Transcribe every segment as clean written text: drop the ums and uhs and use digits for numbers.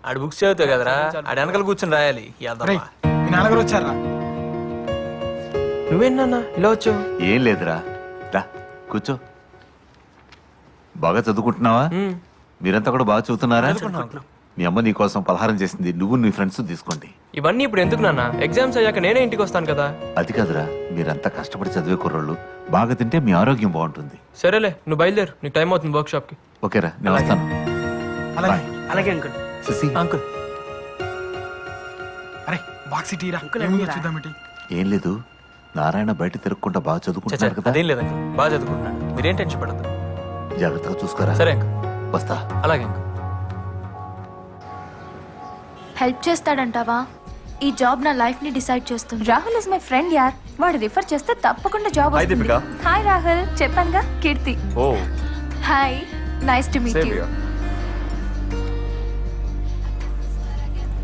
ఆడు బుక్స్ చదువుతావు కదరా, ఆడు వెనకాల కూర్చొని రాయాలి. రేయ్, మీ నాన్నగారు వచ్చారా? నువ్వేనా ఇలా వచ్చావు? ఏం లేదురా, రా కూర్చో. బాగా చదువుకుంటున్నావా? మీరంతా కూడా బాగా చదువుతున్నారా? మీ అమ్మ నీ కోసం పలహారం చేసింది, నువ్వు నీ ఫ్రెండ్స్ తీసుకోండి. ఇవన్నీ ఇప్పుడు ఎందుకు నాన్న? ఎగ్జామ్స్ అయ్యాక నేనే ఇంటికి వస్తాను కదా. అది కాదురా, మీరంతా కష్టపడి చదివే కుర్రోళ్ళు, బాగా తింటే మీ ఆరోగ్యం బాగుంటుంది. సరేలే, నువ్వు బయలుదేరు, నీకు టైం అవుతుంది వర్క్ షాప్ కి. ఓకేరా, నేను వస్తాను. అలాగే. అలాగే అంకుల్. శశి, అంకుల్ అరే బాక్స్ ఇటీరా, చూద్దాం. ఏం లేదు, నారాయణ బయట తిరగకుండా బాగా చదువుకుంటున్నారు కదా. అదేం లేదు అంకుల్, బాగా చదువుకుంటున్నాడు, మీరేం టెన్షన్ పడద్దు. జాగ్రత్తగా చూసుకోరా. సరే అంకుల్, వస్తా. అలాగే అంకుల్. హెల్ప్ చేస్తాడంటావా? ఈ జాబ్ నా లైఫ్ ని డిసైడ్ చేస్తుంది. రాహుల్ ఇస్ మై ఫ్రెండ్ యార్, వాడు రిఫర్ చేస్తే తప్పకుండా జాబ్ వస్తుంది. హాయ్ రాహుల్, చెప్పానుగా Keerthi. Oh hi, nice to meet you.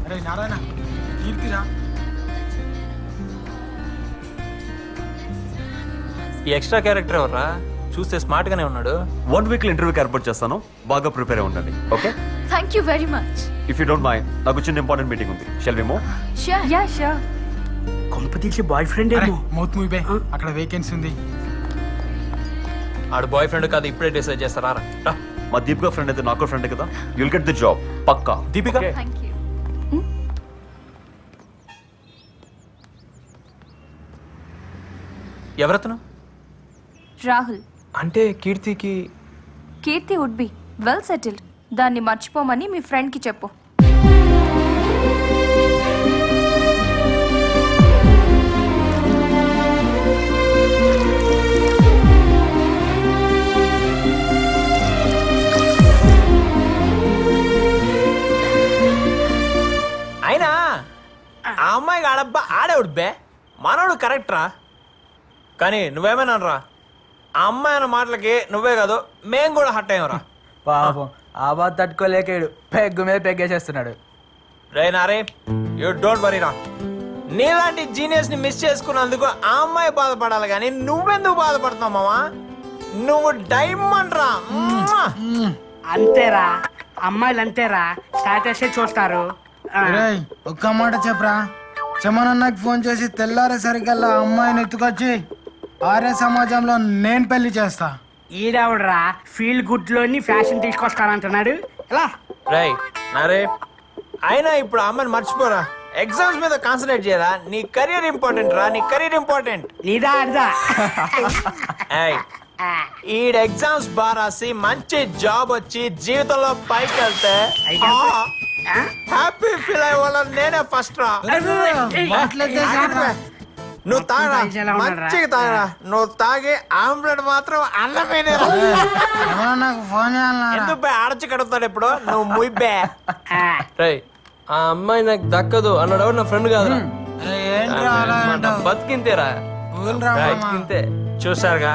అరే నారాయణ, కీర్తిరా. ఈ ఎక్స్ట్రా క్యారెక్టర్ ఎవర్రా? చూస్తే స్మార్ట్ గానే ఉన్నాడు. 1 వీక్ ఇంటర్వ్యూకి ఏర్పాటు చేస్తాను, బాగా ప్రిపేర్ అయి ఉండండి. Okay, thank you very much. If you don't mind, నాకు చిన్న ఇంపార్టెంట్ మీటింగ్ ఉంది. Shall we move? Sure. Yeah sure. కొంప తీసి బాయ్ ఫ్రెండ్ అరే ఏమో. మౌత్ మూవీ బే, అక్కడ వేకెన్సీ ఉంది. ఆడు బాయ్ ఫ్రెండ్ కాదు, ఇప్పుడే డిసైడ్ చేస్తారా? రా. మా దీపిక ఫ్రెండ్ అయితే నాకు ఫ్రెండ్ కదా, యుల్ గెట్ ది జాబ్ పక్కా. Deepika, thank you. ఎవరతను? రాహుల్. అంటే కీర్తికి. Keerthi would be well settled. దాన్ని మర్చిపోమని మీ ఫ్రెండ్ కి చెప్పు. అయినా ఆ అమ్మాయికి ఆడబ్బా ఆడేవుడు బే, మనోడు కరెక్ట్రా. కానీ నువ్వేమైనా రా, ఆ అమ్మాయి అన్న మాటలకి నువ్వే కాదు మేం కూడా హట్ అయ్యాం రా. పాపం ఆ బాధ తట్టుకోలేకాడు, పెగ్గు మీద పెగ్గేసేస్తున్నాడు. రే నారే, యూ డోంట్ వరీ రా. నీలాంటి జీనియస్ ని మిస్ చేసుకున్నందుకు ఆ అమ్మాయి బాధపడాలి, కానీ నువ్వెందుకు బాధపడుతున్నావు మావా? నువ్వు డైమండ్ రా. అంతేరా, అమ్మాయిలు అంతేరా, స్టాటస్ చూస్తారు. రేయ్, ఒక్క మాట చెప్పరా. చమనన్నకి ఫోన్ చేసి తెల్లారేసరికల్లా అమ్మాయిని ఎత్తుకొచ్చి ఆర్య సమాజంలో నేను పెళ్లి చేస్తా. ఈడవడరా ఫీల్ గుడ్ లోని ఫ్యాషన్ తీసుకొస్తానంటున్నాడు. ఎలా రై నారే, అయినా ఇప్పుడు ఆ అమ్మాయిని మర్చిపోరా. ఎగ్జామ్స్ మీద కాన్సన్ట్రేట్ చేయరా. నీ కెరీర్ ఇంపార్టెంట్ రా, నీ కెరీర్ ఇంపార్టెంట్. నీదా అడిదా? ఈడ ఎగ్జామ్స్ బాగా రాసి మంచి జాబ్ వచ్చి జీవితంలో పైకి వెళ్తే హ్యాపీ ఫీల్ అయ్యే వాళ్ళ నేనే ఫస్ట్ రా. నువ్వు తాగరా, మంచిగా తాగరా. నువ్వు తాగి ఆమ్లెట్ మాత్రం అన్నమేనే. నాకు ఫోన్ ఎందుకు బే ఆడచి కడుగుతాడు ఇప్పుడు? నువ్వు ముయ్యే. ఆ అమ్మాయి నాకు దక్కదు అన్నాడు నా ఫ్రెండ్ కాదు. బతికింతేరా, బతికింతే. చూసారుగా,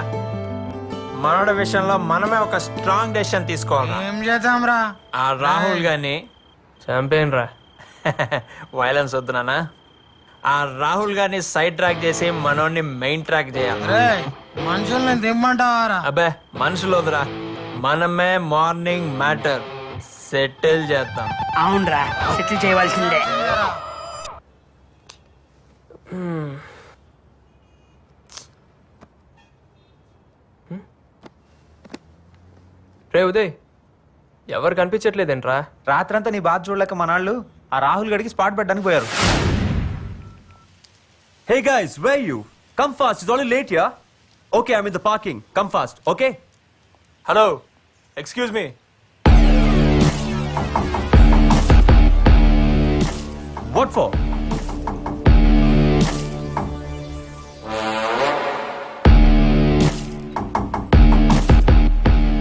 మనోడి విషయంలో మనమే ఒక స్ట్రాంగ్ డెసిషన్ తీసుకోవాలి. ఏం చేద్దాం రా? ఆ రాహుల్ గాని చంపేను రా. వైలెన్స్ వద్దు నాన్న. ఆ రాహుల్ గారిని సైడ్ ట్రాక్ చేసి మనోడిని మెయిన్ ట్రాక్ చేయాలి. మనుషుల్ని దిమ్మంటావారా? అబ్బే మనుషులు వద్దురా, మనమే మార్నింగ్ మ్యాటర్ సెటిల్ చేద్దాం. అవునరా, సెటిల్ చేయవలసిందే. రే ఉదయ్, ఎవరు కనిపించట్లేదేంట్రా? రాత్రంతా నీ బాధ చూడలేక మనాళ్ళు ఆ రాహుల్ గడికి స్పాట్ పెట్టడానికి పోయారు. Hey guys, where you? Come fast, it's only late here. Okay, I'm in the parking. Come fast, okay? Hello, excuse me. What for?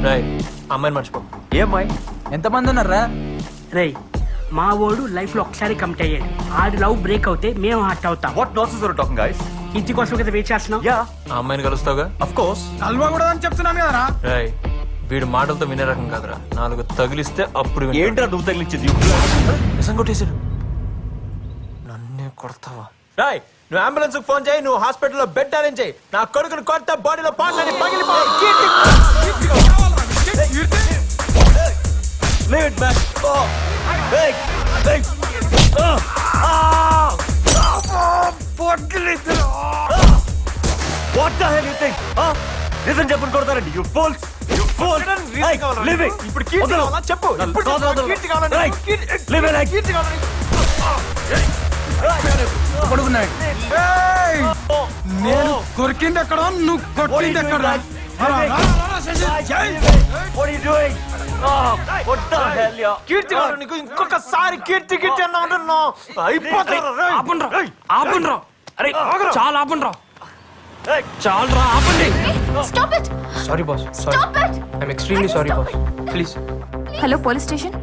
రై, అమ్మాయిని మర్చిపో. ఏమ్మాయి? ఎంతమంది ఉన్నారా? రేయ్, మా వాడు లైఫ్ లో ఒకసారి కమిట్ అయ్యాడు. ఆడి లవ్ బ్రేక్ అవుతే మేము హర్ట్ అవుతాం. What nonsense are you talking, guys? ఇంటి కోసం కదా వెయిట్ చేస్తున్నాం. Yeah, ఆ అమ్మాయిని కలుస్తావుగా? of course. కలవకూడదు అని చెప్తున్నాను కదరా. రై, వీడు మాటలతో వినే రకం కాదురా. 4 తగిలిస్తే అప్పుడు వింటాడు. ఏంట్రా నువ్వు తగిలించింది? నిజం కొట్టేశాడు. నన్నే కొడతావా? రాయ్, నువ్వు అంబులెన్స్ ఫోన్ చేయి, నువ్వు హాస్పిటల్లో బెడ్ అరేంజ్ చేయి. నా కొడుకుని కొడితే బాడీలో పాటలని పగిలిపోయి. Leave it, man. Oh. What the hell you think నిజం చెప్పని కొడతారండి యు ఫూల్స్ ఇప్పుడు కీర్తి కావాలా? చెప్పు. ఇప్పుడు కీర్తి కావాలా? పడుకున్నాడు. ఏయ్! నేను కొరికింది ఎక్కడ, నువ్వు కొట్టింది ఎక్కడ? కీర్తి కావాలా నీకు? ఇంకొకసారి కీర్తి కీర్తి అన్నా ఉంటున్నావు అయిపోతారా? ఆపండ్రా అరే చాలా ఆపండ్రా చాలరా ఆపండి stop it, sorry boss sorry stop it. I'm extremely sorry boss please. Hello police station.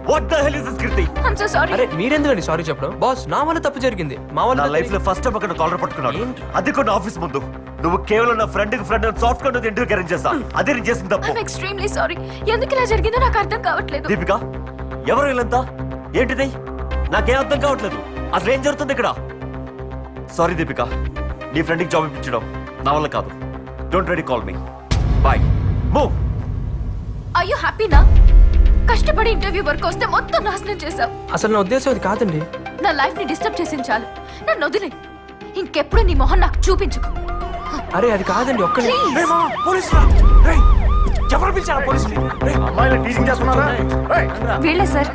What the hell is this Keerthi? I'm so sorry. అరే మీరెందుకండి సారీ చెప్పడం? బాస్ నా వల్ల తప్పు జరిగింది. మా నా వల్ల లైఫ్ లో ఫస్ట్ టైం అక్కడ కాలర్ పట్టుకున్నాను. అది కూడా ఆఫీస్ ముందు. నువ్వు కేవలం నా friend soft card interview arrange చేస్తా. అదే నేను చేసిన తప్పు. I'm extremely sorry. ఎందుకు ఇలా జరిగిందో నాకు అర్థం కావట్లేదు. దీపిక ఎవరు వీళ్ళంతా? ఏంటిది? నాకేం అర్థం కావట్లేదు. అసలు ఏం జరుగుతుంది ఇక్కడ? సారీ దీపిక, నీ ఫ్రెండ్కి జాబ్ ఇప్పించడం నా వల్ల కాదు. Don't ready call me. Bye. Move. Are you happy నా? కష్టపడి ఇంటర్వ్యూ వరకు వస్తే మొత్తం నాశనం చేశావు. అసలు నా ఉద్దేశం అది కాదండి. నా లైఫ్ ని డిస్టర్బ్ చేసింది చాలు. నన్ను వదిలే. ఇంకెప్పుడు నీ మొహం నాకు చూపించుకో. అరే అది కాదండి ఒక్క Please. పోలీసులు ఎవరు పిలిచారా? పోలీసులు వీళ్ళే సార్.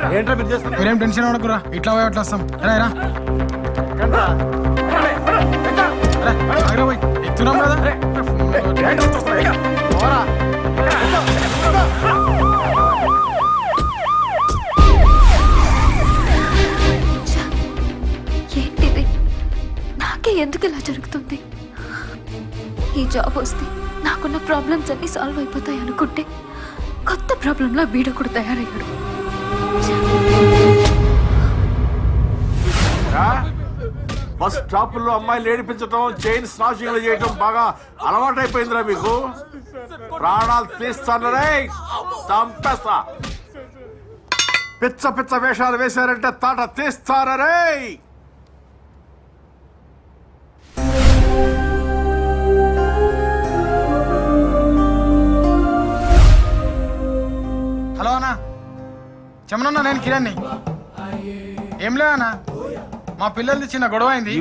మీరేం టెన్షన్ పడకురా, ఇట్లా పోయి అట్లా వస్తాం. రా ఎక్కుతున్నాం కదా. ఏంటిది? నాకే ఎందుకు ఇలా జరుగుతుంది? ఈ జాబ్ వస్తే నాకున్న ప్రాబ్లమ్స్ అన్ని సాల్వ్ అయిపోతాయి అనుకుంటే కొత్త ప్రాబ్లంలా వీడు కూడా తయారయ్యాడు. బస్ స్టాప్ లో అమ్మాయిలు ఏడిపించడం, చైన్ స్నాచింగ్లు చేయడం బాగా అలవాటైపోయిందిరా మీకు. ప్రాణాలు తీస్తానరే, చంపేస్తా. పిచ్చ పిచ్చ వేషాలు వేశారంటే తాట తీస్తానరే. హలో అన్నా, చెమనన్నా, నేను కిరణ్ని. ఏం లే అన్నా, మా పిల్లలది చిన్న గొడవ అయింది.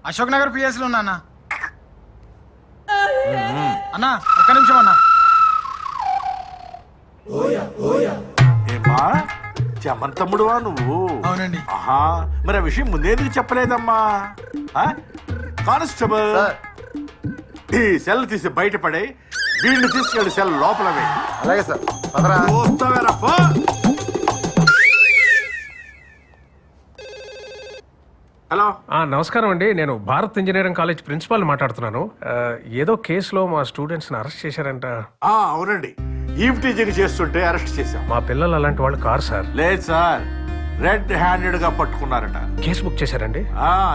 అశోక్ నగర్ పిఎస్ లో ఉన్నా అన్నా. అన్నా ఒక్క నిమిషం అన్నా. ఏమా చెమన్ తమ్ముడువా నువ్వు? అవునండి. ఆహా, మరి ఆ విషయం ముందేందుకు చెప్పలేదమ్మా? కానిస్టేబుల్, ఈ సెల్ తీసి బయటపడే, వీడిని తీసుకెళ్ళి సెల్ లోపల వేయి. అలాగే సార్. చూస్తావేరా, పో. హలో, నమస్కారం అండి, నేను భారత్ ఇంజనీరింగ్ కాలేజ్ ప్రిన్సిపాల్ మాట్లాడుతున్నాను. ఏదో కేసులో మా స్టూడెంట్స్ని అరెస్ట్ చేశారంట. అవునండి, ఈవ్ టీచింగ్ చేస్తుంటే అరెస్ట్ చేశాం. మా పిల్లలు అలాంటి వాళ్ళు కారు సార్. లేదు సార్, రెడ్ హ్యాండెడ్ గా పట్టుకున్నారట. కేసు బుక్ చేశారండి.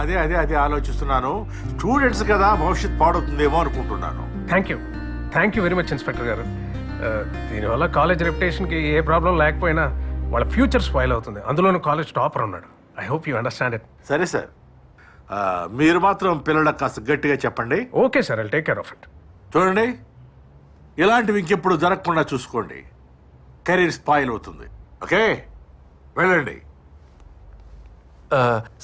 అదే అదే అదే ఆలోచిస్తున్నాను. స్టూడెంట్స్ కదా, భవిష్యత్ పాడవుతుందేమో అనుకుంటున్నాను. Thank you very much inspector గారు. దీనివల్ల కాలేజ్ రెప్యుటేషన్కి ఏ ప్రాబ్లం లేకపోయినా వాళ్ళ ఫ్యూచర్ స్పాయిల్ అవుతుంది. అందులోనూ కాలేజ్ టాపర్ ఉన్నాడు. I hope you understand it. సరే సార్, మీరు మాత్రం పిల్లలకు కాస్త గట్టిగా చెప్పండి. Okay sir, I'll take care of it. చూడండి, ఇలాంటివి ఇంకెప్పుడు జరగకుండా చూసుకోండి. కెరీర్ స్పాయిల్ అవుతుంది. ఓకే, వెళ్ళండి.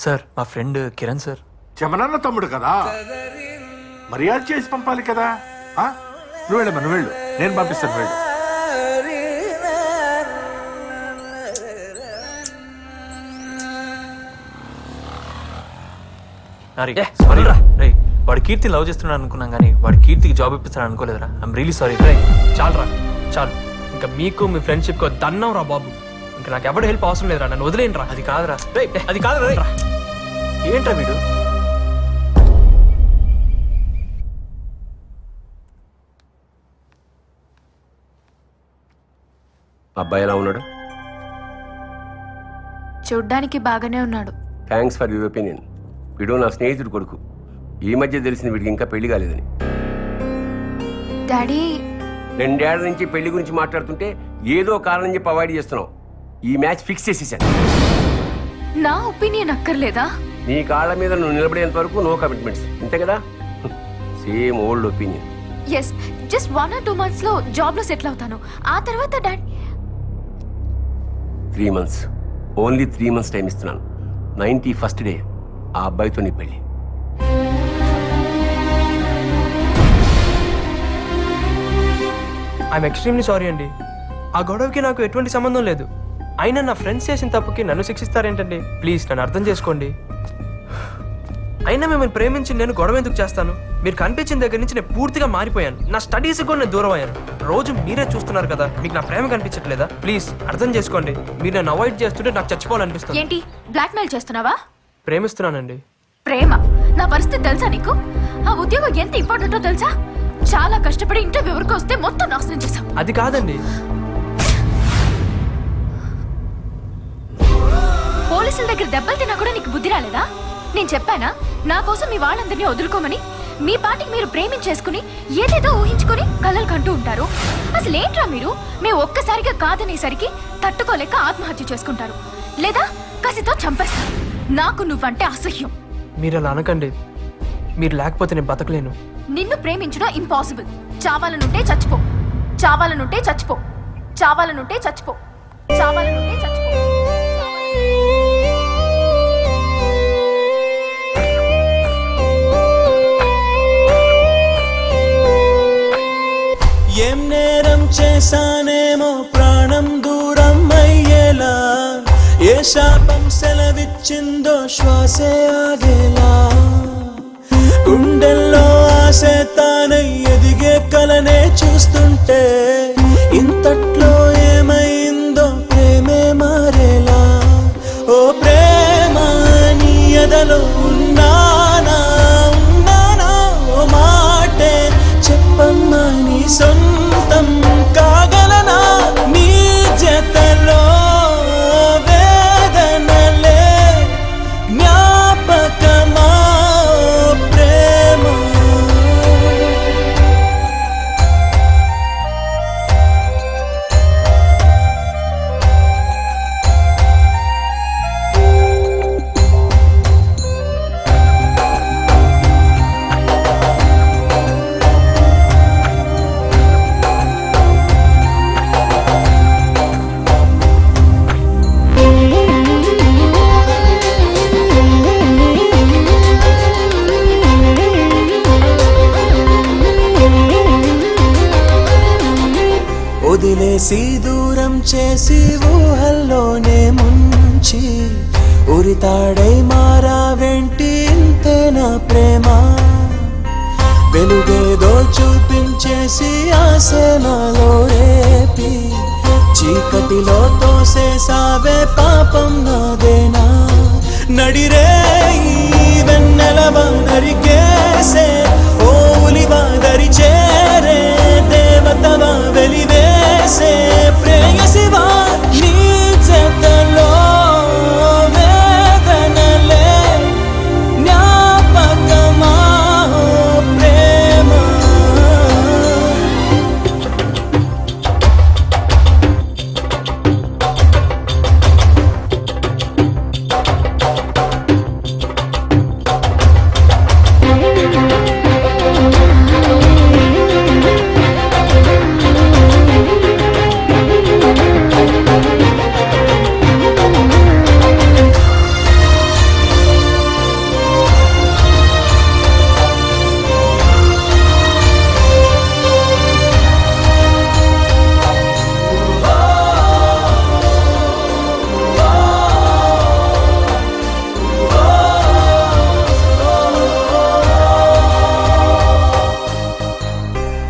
సార్ మా ఫ్రెండ్ కిరణ్ సార్. చెమనన్న తమ్ముడు కదా, మర్యాద చేసి పంపాలి కదా. నువ్వు వెళ్ళమ్మా, నువ్వు వెళ్ళు, నేను పంపిస్తాను, వెళ్ళు. సారీ రే, వాడు కీర్తి లవ్ చేస్తున్నాడు అనుకున్నాం కానీ వాడు కీర్తికి జాబ్ ఇప్పిస్తాడు అనుకోలేదురా. I'm really sorry. చాలరా చాలు, ఇంకా మీకు మీ ఫ్రెండ్షిప్ దన్నం రా బాబు. ఇంకా నాకు ఎవరి హెల్ప్ అవసరం లేదురా, నన్ను వదిలేండి రా. అది కాదురా, అది కాదురా. ఏంట్రా వీడు? అబ్బాయి ఎలా ఉన్నాడు? చూడ్డానికి బాగానే ఉన్నాడు. Thanks for your opinion. వీడు నా స్నేహితుడు కొడుకు. ఈ మధ్య తెలిసింది వీడికి ఇంకా పెళ్లి కాలేదని. డాడీ, 2 ఏళ్ల నుంచి పెళ్లి గురించి మాట్లాడుతుంటే ఏదో కారణం చెప్పి అవాయిడ్ చేస్తున్నావు. ఈ మ్యాచ్ ఫిక్స్ చేసేసాను. నా ఒపీనియన్ అక్కర్లేదా? నీ కాళ్ళ మీద నువ్వు నిలబడేంత వరకు నో కమిట్మెంట్స్, అంతే కదా? Same old opinion. Yes, just 1 or 2 months లో జాబ్ లో సెటిల్ అవుతాను. ఆ తర్వాత daddy 3 months. Only 3 months time ఇస్తున్నాను. 91st డే ఆ అబ్బాయితో నీ పెళ్ళి. ఐఎమ్ ఎక్స్ట్రీమ్లీ సారీ అండి. ఆ గొడవకి నాకు ఎటువంటి సంబంధం లేదు. అయినా నా ఫ్రెండ్స్ చేసిన తప్పుకి నన్ను శిక్షిస్తారేంటండి? ప్లీజ్ నన్ను అర్థం చేసుకోండి. అయినా మిమ్మల్ని ప్రేమించి నేను గొడవ ఎందుకు చేస్తాను? మీరు కనిపించిన దగ్గర నుంచి నేను పూర్తిగా మారిపోయాను. నా స్టడీస్ కూడా నేను దూరం అయ్యాను. రోజు మీరే చూస్తున్నారు కదా, మీకు నా ప్రేమ కనిపించట్లేదా? ప్లీజ్ అర్థం చేసుకోండి. మీరు నన్ను అవాయిడ్ చేస్తుంటే నాకు చచ్చిపోవాలనిపిస్తుంది. ఏంటి బ్లాక్మెయిల్ చేస్తున్నావా? ప్రేమిస్తున్నానండి. ప్రేమ? నా పరిస్థితి తెలుసా నీకు? ఆ ఉద్యోగం ఎంత ఇంపార్టెంటో తెలుసా? చాలా కష్టపడి ఇంటర్వ్యూ వరకు వస్తే మొత్తం నాశనం చేశాం. అది కాదండి. పోలీసుల దగ్గర దెబ్బలు తిన్నా కూడా నీకు బుద్ధి రాలేదా? నేను చెప్పానా నా కోసం మీ వాళ్ళందరినీ వదులుకోమని? మీ పాటికి మీరు ప్రేమించేసుకుని ఏదేదో ఊహించుకుని కలలు కంటూ ఉంటారు. అసలు ఏంట్రా మీరు? మేము ఒక్కసారిగా కాదనేసరికి తట్టుకోలేక ఆత్మహత్య చేసుకుంటారు, లేదా కసితో చంపేస్తారు. నాకు నువ్వంటే అసహ్యం. మీరు అలా అనకండి. మీరు లేకపోతే నేను బతకలేను. నిన్ను ప్రేమించడం ఇంపాసిబుల్. చావాలనుంటే చచ్చిపో, చావాలనుంటే చచ్చిపో, చావాలనుంటే చచ్చిపో, చావాలనుంటే చచ్చిపో. ఏం నేరం చేశానేమో ప్రాణం దూరం అయ్యేలా, ఏ శాపం సెలవిచ్చిందో శ్వాసే ఆగేలా, గుండెల్లో ఆశే తానై ఎదిగే కలనే చూస్తుంటే ఇంతట్లో ఏమైందో ప్రేమే మారేలా. ఓ ప్రేమ నీ ఎదలో ఉన్నానా, ఉన్నానా? ఓ మాటే చెప్పమ్మా నీ సొంతం కాగలనా? నీ జతలో వేదనలే జ్ఞాపకమా ప్రేమ? వదిలేసి దూరం చేసి ఊహల్లోనే ముంచి ఉరితాడై మారా వెంటి ఇంతే నా ప్రేమ. వెలుగేదో చూపించేసి ఆశ నాలో రేపి చీకటిలో తోసేసావే పాపం నాదేనా? నడిరే వెన్నెలవా నరికేసే ఓ ఉలివా దరి చేరే దేవతవా వెలివేసే ప్రేయసివా నీ జతలో వేదనలే జ్ఞాపకమా ప్రేమ?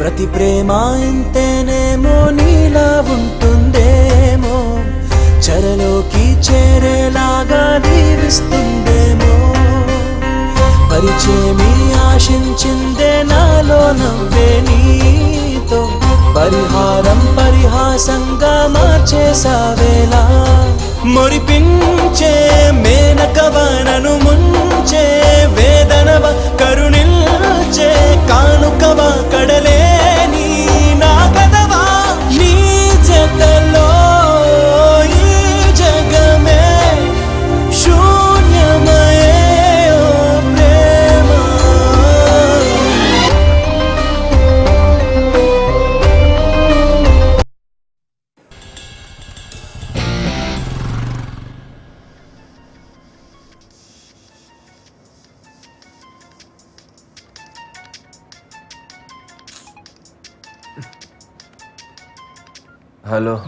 ప్రతి ప్రేమ ఇంతేనేమో నీలా ఉంటుందేమో, చెరలోకి చేరేలాగా దీవిస్తుందేమో. పరిచయమి ఆశించిందే నాలో నవ్వే నీతో, పరిహారం పరిహాసంగా మార్చేసావేలా. మురిపించే మేనకవనను ముంచే వేదనవ కరుణిల్చే కానుకవ కడలేని నా కదవా నీ జతలో ఈ జగమే శూన్యమయే ఓ ప్రేమ. హలో